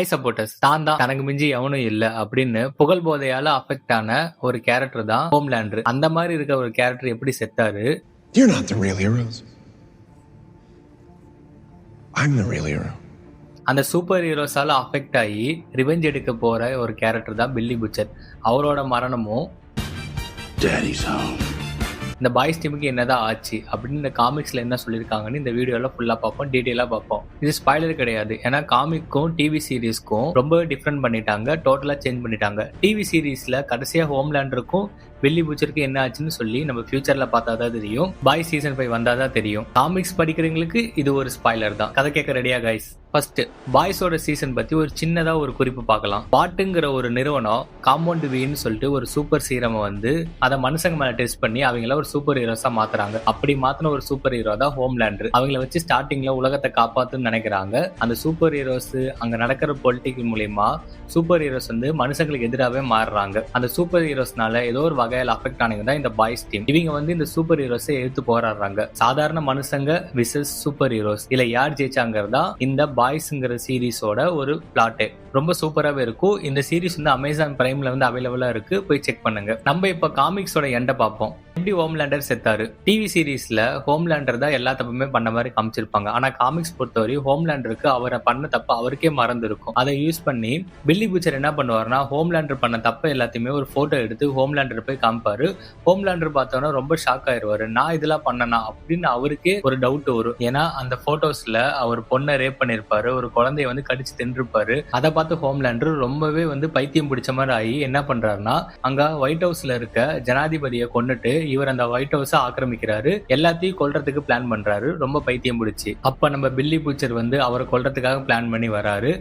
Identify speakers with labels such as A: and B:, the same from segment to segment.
A: Supporters தான் தனக்கு மிஞ்சி எவனும் இல்ல அப்படின்னு புகழ் போதையால அஃபெக்ட் ஆன ஒரு கேரக்டர் தான் ஹோம்லேண்டர். அந்த மாதிரி இருக்க ஒரு கேரக்டர் எப்படி செத்தாரு?
B: You're not the real heroes. I'm the real hero.
A: அந்த சூப்பர் ஹீரோஸால அஃபெக்ட் ஆகி ரிவெஞ்ச் எடுக்க போற ஒரு கேரக்டர் தான் பில்லி புச்சர். அவரோட மரணமும்
B: Daddy's home.
A: இந்த பாய்ஸ் டீமுக்கு என்னதான் ஆச்சு அப்படின்னு இந்த காமிக்ஸ்ல என்ன சொல்லியிருக்காங்கன்னு இந்த வீடியோல ஃபுல்லா பார்ப்போம், டீட்டெயிலா பார்ப்போம். இது ஸ்பாய்லர் கிடையாது, ஏன்னா காமிக்கும் டிவி சீரீஸ்க்கும் ரொம்ப டிஃப்ரெண்ட் பண்ணிட்டாங்க, டோட்டலா சேஞ்ச் பண்ணிட்டாங்க. டிவி சீரீஸ்ல கடைசியா ஹோம்லேண்டருக்கும் பில்லி புச்சருக்கு என்ன ஆச்சுன்னு சொல்லி நம்ம ஃபியூச்சர்ல பார்த்தாதான் தெரியும். பாய்ஸ் சீசன் 5 வந்தாதான் தெரியும். காமிக்ஸ் படிக்கிறவங்களுக்கு இது ஒரு ஸ்பாய்லர் தான். கதை கேட்க ரெடியா கைஸ்? ஃபர்ஸ்ட் பாய்ஸோட சீசன் பத்தி ஒரு சின்னதா ஒரு குறிப்பு பார்க்கலாம். பாட்டுங்கிற ஒரு நிறுவனம் காம்பவுண்ட் வீன்னு சொல்லிட்டு ஒரு சூப்பர் சீரம் வந்து அதை மனுஷங்க மேல டெஸ்ட் பண்ணி அவங்கள ஒரு சூப்பர் ஹீரோஸா மாத்துறாங்க. அப்படி மாத்தின ஒரு சூப்பர் ஹீரோ தான் ஹோம்லேண்டர். அவங்கள வச்சு ஸ்டார்டிங்ல உலகத்தை காப்பாத்துன்னு நினைக்கிறாங்க. அந்த சூப்பர் ஹீரோஸ் அங்க நடக்கிற பொலிட்டிக் மூலியமா சூப்பர் ஹீரோஸ் வந்து மனுஷங்களுக்கு எதிராகவே மாறுறாங்க. அந்த சூப்பர் ஹீரோஸ்னால ஏதோ ஒரு வகையில அஃபெக்ட் ஆனவங்க தான் இந்த பாய்ஸ் டீம். இவங்க வந்து இந்த சூப்பர் ஹீரோஸை எடுத்து போராடுறாங்க. சாதாரண மனுஷங்க விசஸ் சூப்பர் ஹீரோஸ். இல்ல யார் ஜெயிச்சாங்கிறதா இந்த பாய்ஸ்ங்கிற சீரீஸோட ஒரு பிளாட்டே. ரொம்ப சூப்பராகவே இருக்கும். இந்த சீரீஸ் வந்து அமேசான் பிரைம்ல வந்து அவைலபிளா இருக்கு, போய் செக் பண்ணுங்க. நம்ம இப்ப காமிக்ஸோட எண்டை பார்ப்போம். எப்படி ஹோம்லேண்டர் செத்தாரு? டிவி சீரீஸ்ல ஹோம்லேண்டர் தான் எல்லா தப்புமே பண்ண மாதிரி காமிச்சிருப்பாங்க. ஆனா காமிக்ஸ் பொறுத்தவரை ஹோம்லேண்டருக்கு அவரை பண்ண தப்பு அவருக்கே மறந்து இருக்கும். அதை யூஸ் பண்ணி பில்லி புச்சர் என்ன பண்ணுவாருன்னா ஹோம்லேண்டர் பண்ண தப்பு எல்லாத்தையுமே ஒரு போட்டோ எடுத்து ஹோம்லேண்டர் போய் காமிப்பாரு. ஹோம்லேண்டர் பார்த்தோன்னா ரொம்ப ஷாக் ஆயிருவாரு. நான் இதெல்லாம் பண்ணனா அப்படின்னு அவருக்கே ஒரு டவுட் வரும். ஏன்னா அந்த போட்டோஸ்ல அவர் பொண்ணை ரேப் பண்ணிருப்பாரு, ஒரு குழந்தைய வந்து கடிச்சு தின்றுப்பாரு. அதை பார்த்து ஹோம்லேண்டர் ரொம்பவே வந்து பைத்தியம் பிடிச்ச மாதிரி ஆகி என்ன பண்றாருன்னா அங்க ஒயிட் ஹவுஸ்ல இருக்க ஜனாதிபதியை கொன்னுட்டு இவர் அந்த ஒயிட் ஹவுஸ ஆக்கிரமிக்கிறாரு. எல்லாத்தையும் கொல்றதுக்கு பிளான் பண்றாரு, ரொம்ப பைத்தியம் பிடிச்சி. அப்ப நம்ம பில்லி புச்சர் வந்து அவரை கொல்றதுக்காக பிளான் பண்ணி வராரு.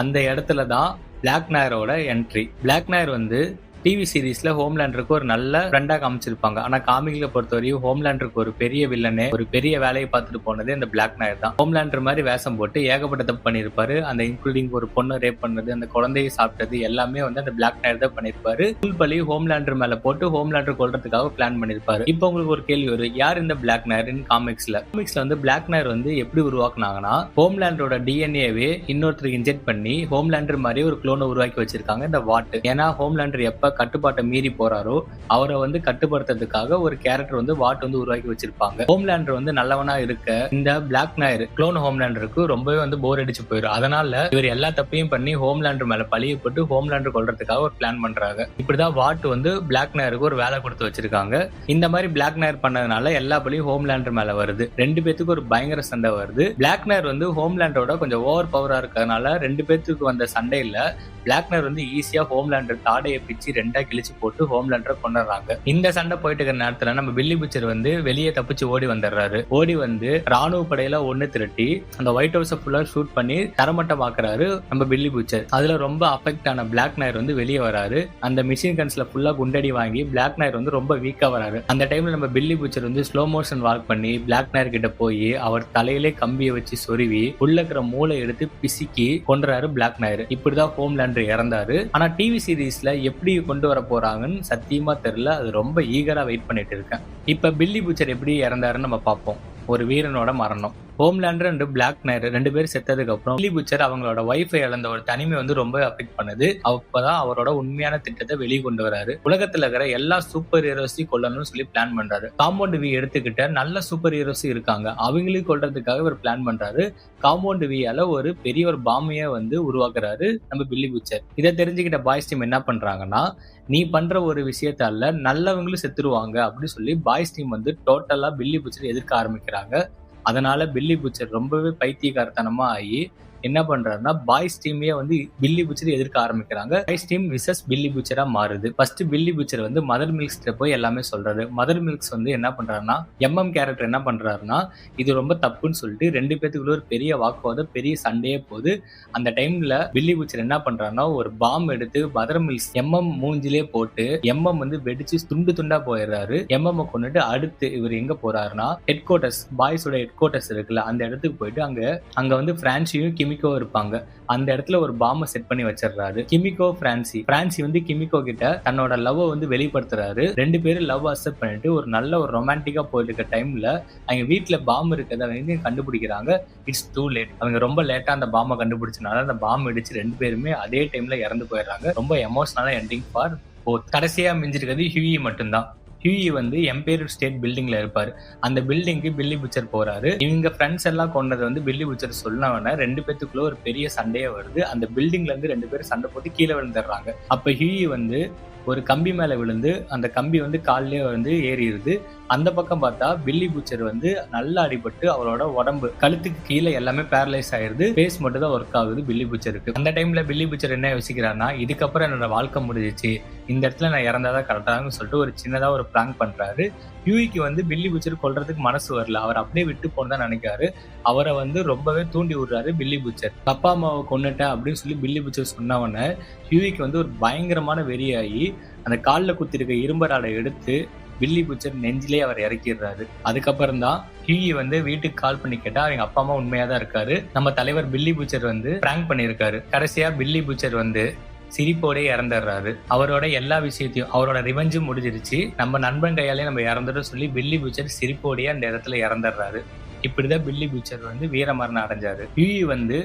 A: அந்த இடத்துல தான் பிளாக் நாயரோட என்ட்ரி. பிளாக் நாயர் வந்து டிவி சீரீஸ்ல ஹோம்லேண்டருக்கு ஒரு நல்ல ஃப்ரெண்டா காமிச்சிருப்பாங்க. ஆனா காமிக்ல பொறுத்தவரையும் ஹோம்லேண்டருக்கு ஒரு பெரிய வில்லனே, ஒரு பெரிய வேலையை பார்த்துட்டு போனது இந்த பிளாக் நாயர் தான். ஹோம்லேண்டர் மாதிரி வேஷம் போட்டு ஏகப்பட்ட தப்பு பண்ணிருப்பாரு. அந்த இன்க்ளூடிங் ஒரு பொண்ணை ரேப் பண்ணது, அந்த குழந்தையை சாப்பிட்டது எல்லாமே வந்து அந்த பிளாக் நாயர் தான் பண்ணிருப்பாரு. ஃபுல் பழி ஹோம்லேண்டர் மேல போட்டு ஹோம்லேண்டர் கொல்றதுக்காக பிளான் பண்ணிருப்பாரு. இப்போ உங்களுக்கு ஒரு கேள்வி வரும், யார் இந்த பிளாக் நாயர்? காமிக்ஸ்ல வந்து பிளாக் நாயர் வந்து எப்படி உருவாக்குனாங்கன்னா ஹோம்லேண்டரோட டிஎன்ஏவே இன்னொருத்தருக்கு இன்ஜெக்ட் பண்ணி ஹோம்லேண்டர் மாதிரி ஒரு குளோனை உருவாக்கி வச்சிருக்காங்க இந்த வாட். ஏன்னா ஹோம்லேண்டர் எப்ப கட்டுப்பாட்டை மீறி போறாரோ அவரை வந்து கட்டுப்படுத்துறதுக்காக ஒரு கேரக்டர் வந்து வாட் வந்து உருவாக்கி வச்சிருப்பாங்க. ஹோம்லேண்டர் வந்து நல்லவனா இருக்க இந்த பிளாக் நாயர் குளோன் ஹோம்லேண்டருக்கு ரொம்பவே வந்து போர் அடிச்சு போயிடும். அதனால இவர் எல்லா தப்பையும் பண்ணி ஹோம்லேண்டர் மேல பழிய போட்டு ஹோம்லேண்டர் கொல்றதுக்காக ஒரு பிளான் பண்றாங்க. இப்படிதான் வாட் வந்து பிளாக் நாயருக்கு ஒரு வேலை கொடுத்து வச்சிருக்காங்க. இந்த மாதிரி பிளாக் நாயர் பண்ணதுனால எல்லா பழியும் ஹோம்லேண்டர் மேல வருது. ரெண்டு பேத்துக்கு ஒரு பயங்கர சண்டை வருது. பிளாக் நாயர் வந்து ஹோம்லேண்டரோட கொஞ்சம் ஓவர் பவரா இருக்கிறதுனால ரெண்டு பேத்துக்கு வந்த சண்டையில பிளாக் நாயர் வந்து ஈஸியா ஹோம்லேண்டர் தாடையை பிச்சு ரெண்டா கிழிச்சு போட்டு ஹோம்லேண்டரை கொண்டுறாங்க. இந்த சண்டை போயிட்டு இருக்கிற நேரத்துல நம்ம பில்லி புச்சர் வந்து வெளியே தப்பிச்சு ஓடி வந்துடுறாரு. ஓடி வந்து ராணுவ படையில ஒண்ணு திரட்டி அந்த ஒயிட் ஹவுஸை ஃபுல்லா ஷூட் பண்ணி தரமட்டமாக்குறாரு நம்ம பில்லி புச்சர். அதுல ரொம்ப அஃபெக்ட் ஆன பிளாக் நாயர் வந்து வெளியே வராரு. அந்த மிஷின் கன்ஸ்ல ஃபுல்லா குண்டடி வாங்கி பிளாக் நாயர் வந்து ரொம்ப வீக்கா வராரு. அந்த டைம்ல நம்ம பில்லி புச்சர் வந்து ஸ்லோ மோஷன் வாக் பண்ணி பிளாக் நாயர் கிட்ட போய் அவர் தலையிலே கம்பியை வச்சு சொருவி உள்ள இருக்கிற மூளை எடுத்து பிசிக்கி கொன்றாரு பிளாக் நாயர். இப்படிதான் ஹோம்லேண்டர் இறந்தாரு. ஆனா டிவி சீரீஸ்ல எப்படி கொண்டு வர போறாங்கன்னு சத்தியமா தெரியல. அது ரொம்ப ஈகரா வெயிட் பண்ணிட்டு இருக்கேன். இப்ப பில்லி புச்சர் எப்படி இறந்தாருன்னு நம்ம பார்ப்போம். ஒரு வீரனோட மரணம். ஹோம்லேண்டர் அண்ட் பிளாக் நாயர் ரெண்டு பேரும் செத்ததுக்கு அப்புறம் பில்லி புச்சர் அவங்களோட ஒய்ஃபை இழந்த ஒரு தனிமை வந்து ரொம்ப அஃபெக்ட் பண்ணுது. அப்பதான் அவரோட உண்மையான திட்டத்தை வெளியே கொண்டு வராரு. உலகத்துல இருக்கிற எல்லா சூப்பர் ஹீரோஸையும் கொல்லணும்னு சொல்லி பிளான் பண்றாரு. காம்பவுண்ட் வி எடுத்துக்கிட்ட நல்ல சூப்பர் ஹீரோஸ் இருக்காங்க, அவங்களையும் கொல்றதுக்காக ஒரு பிளான் பண்றாரு. காம்பவுண்ட் வியால ஒரு பெரிய ஒரு பாமையை வந்து உருவாக்குறாரு நம்ம பில்லி புச்சர். இதை தெரிஞ்சுக்கிட்ட பாய்ஸ் டீம் என்ன பண்றாங்கன்னா நீ பண்ற ஒரு விஷயத்தால நல்லவங்களும் செத்துருவாங்க அப்படின்னு சொல்லி பாய்ஸ் டீம் வந்து டோட்டலா பில்லி புச்சர் எதிர்க்க ஆரம்பிக்கிறாங்க. அதனால பில்லி புச்சர் ரொம்பவே பைத்தியக்காரத்தனமா ஆகி என்ன பண்றாருன்னா பாய்ஸ் டீமே வந்து பில்லி புச்சர் எதிர்க்க ஆரம்பிக்கிறாங்க. பாய்ஸ் டீம் விசஸ் பில்லி புச்சரா மாறுது. ஃபர்ஸ்ட் பில்லி புச்சர் வந்து மதர் மில்க்ஸ் போய் எல்லாமே சொல்றாரு. மதர் மில்க்ஸ் வந்து என்ன பண்றாருன்னா கேரக்டர் என்ன பண்றாருன்னா இது ரொம்ப தப்புன்னு சொல்லிட்டு ரெண்டு பேத்துக்குள்ள ஒரு பெரிய வாக்குவாதம், பெரிய சண்டையே போகுது. அந்த டைம்ல பில்லி புச்சர் என்ன பண்றாருன்னா ஒரு பாம் எடுத்து மதர் மில்க்ஸ் மூஞ்சிலே போட்டு வந்து வெடிச்சு துண்டு துண்டா போயிடுறாரு. கொண்டுட்டு அடுத்து இவர் எங்க போறாருன்னா ஹெட் குவார்டர்ஸ், பாய்ஸோட ஹெட் குவார்டர்ஸ் இருக்குல்ல அந்த இடத்துக்கு போயிட்டு அங்க வந்து பிரான்சியும் கிமிக்கோ இருப்பாங்க. அந்த இடத்துல ஒரு பாம்ப செட் பண்ணி வச்சிடுறாரு. கிமிக்கோ பிரான்சி வந்து கிமிக்கோ கிட்ட தன்னோட லவ் வந்து வெளிப்படுத்துறாரு. 2 பேரும் லவ் அக்செப்ட் பண்ணிட்டு ஒரு நல்ல ஒரு ரொமான்டிக்கா போயிட்டு இருக்க டைம்ல அவங்க வீட்டுல பாம்பு இருக்கிறத வந்து கண்டுபிடிக்கிறாங்க. It's too late. அவங்க ரொம்ப லேட்டா அந்த பாம்பை கண்டுபிடிச்சனால அந்த பாம்பு இடிச்சு 2 பேருமே அதே டைம்ல இறந்து போயிடுறாங்க. ரொம்ப எமோஷனலான எண்டிங் ஃபார் போத். கடைசியா மிஞ்சிருக்கிறது ஹியூயி மட்டும்தான். ஹியூயி வந்து எம்பையர் ஸ்டேட் பில்டிங்ல இருப்பாரு. அந்த பில்டிங்க்கு பில்லி புச்சர் போறாரு. இவங்க ஃப்ரெண்ட்ஸ் எல்லாம் கொண்டது வந்து பில்லி புச்சர் சொன்னவன 2 பேத்துக்குள்ள ஒரு பெரிய சண்டையே வருது. அந்த பில்டிங்ல இருந்து 2 பேரும் சண்டை போட்டு கீழே விழுந்துடுறாங்க. அப்ப ஹியூயி வந்து ஒரு கம்பி மேல விழுந்து அந்த கம்பி வந்து கால்லயே வந்து ஏறிடுது. அந்த பக்கம் பார்த்தா பில்லி புச்சர் வந்து நல்லா அடிபட்டு அவளோட உடம்பு கழுத்துக்கு கீழே எல்லாமே பேரலைஸ் ஆயிருது. பேஸ் மட்டும் தான் ஒர்க் ஆகுது பில்லி புச்சருக்கு. அந்த டைம்ல பில்லி புச்சர் என்ன யோசிக்கிறான்னா, இதுக்கப்புறம் என்னோட வாழ்க்கை முடிஞ்சிச்சு, இந்த இடத்துல நான் இறந்தாதான் கரெக்டான்னு சொல்லிட்டு ஒரு சின்னதா ஒரு பிராங்க் பண்றாரு. ஹியூயிக்கு வந்து பில்லி புச்சர் கொல்றதுக்கு மனசு வரல. அவர் அப்படியே விட்டு போனதான் நினைக்கிறாரு. அவரை வந்து ரொம்பவே தூண்டி விடுறாரு பில்லி புச்சர். அப்பா அம்மாவை கொன்னுட்டேன் அப்படின்னு சொல்லி பில்லி புச்சர் சொன்னவன ஹியூயிக்கு வந்து ஒரு பயங்கரமான வெறியாகி அந்த காலில் குத்திருக்க இரும்பராடை எடுத்து பில்லி புச்சர் நெஞ்சிலே அவர் இறக்கிடுறாரு. அதுக்கப்புறம் தான் ஹியூயி வந்து வீட்டுக்கு கால் பண்ணி கேட்டா அவங்க அப்பா அம்மா உண்மையா தான் இருக்காரு. நம்ம தலைவர் பில்லி புச்சர் வந்து பிராங்க் பண்ணியிருக்காரு. கடைசியா பில்லி புச்சர் வந்து சிரிப்போட இறந்துடுறாரு. அவரோட எல்லா விஷயத்தையும் அவரோட ரிவெஞ்சும் முடிஞ்சிருச்சு, நம்ம நண்பன் கையாலே நம்ம இறந்துடும் சொல்லி பில்லி புச்சர் சிரிப்போடய அந்த இடத்துல இறந்துடுறாரு. இப்படிதான் பில்லி புச்சர் வந்து வீரமரணம் அடைஞ்சாரு. ஹியூயி வந்து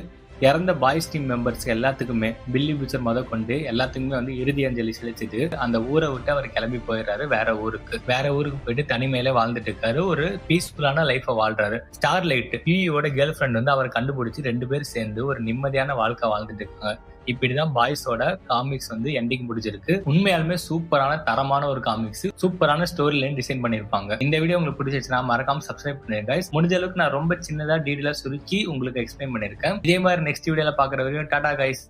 A: இறந்த பாய்ஸ் டீம் மெம்பர்ஸ் எல்லாத்துக்குமே பில்லி புச்சர் கொண்டு எல்லாத்துக்குமே வந்து இறுதி அஞ்சலி செலுத்திட்டு அந்த ஊரை விட்டு அவர் கிளம்பி போயிடுறாரு. வேற ஊருக்கு போயிட்டு தனிமையில வாழ்ந்துட்டு இருக்காரு. ஒரு பீஸ்ஃபுல்லான லைஃபை வாழ்றாரு. ஸ்டார்லைட் ஹியூயோட கேர்ள் ஃப்ரெண்ட் வந்து அவர் கண்டுபிடிச்சு 2 பேரும் சேர்ந்து ஒரு நிம்மதியான வாழ்க்கை வாழ்ந்துட்டு இருக்காங்க. இப்படிதான் பாய்ஸோட காமிக்ஸ் வந்து எண்டிங் முடிஞ்சிருக்கு. உண்மையாலுமே சூப்பரான தரமான ஒரு காமிக்ஸ், சூப்பரான ஸ்டோரி லைன் டிசைன் பண்ணிருப்பாங்க. இந்த வீடியோ உங்களுக்கு பிடிச்சிருச்சுன்னா மறக்காம சப்ஸ்கிரைப் பண்ணுங்க guys. முடிஞ்ச அளவுக்கு நான் ரொம்ப சின்னதா டீடைலா சுருக்கி உங்களுக்கு எக்ஸ்பிளைன் பண்ணிருக்கேன். இதே மாதிரி நெக்ஸ்ட் வீடியோல பாக்குற வரைக்கும் டாடா guys.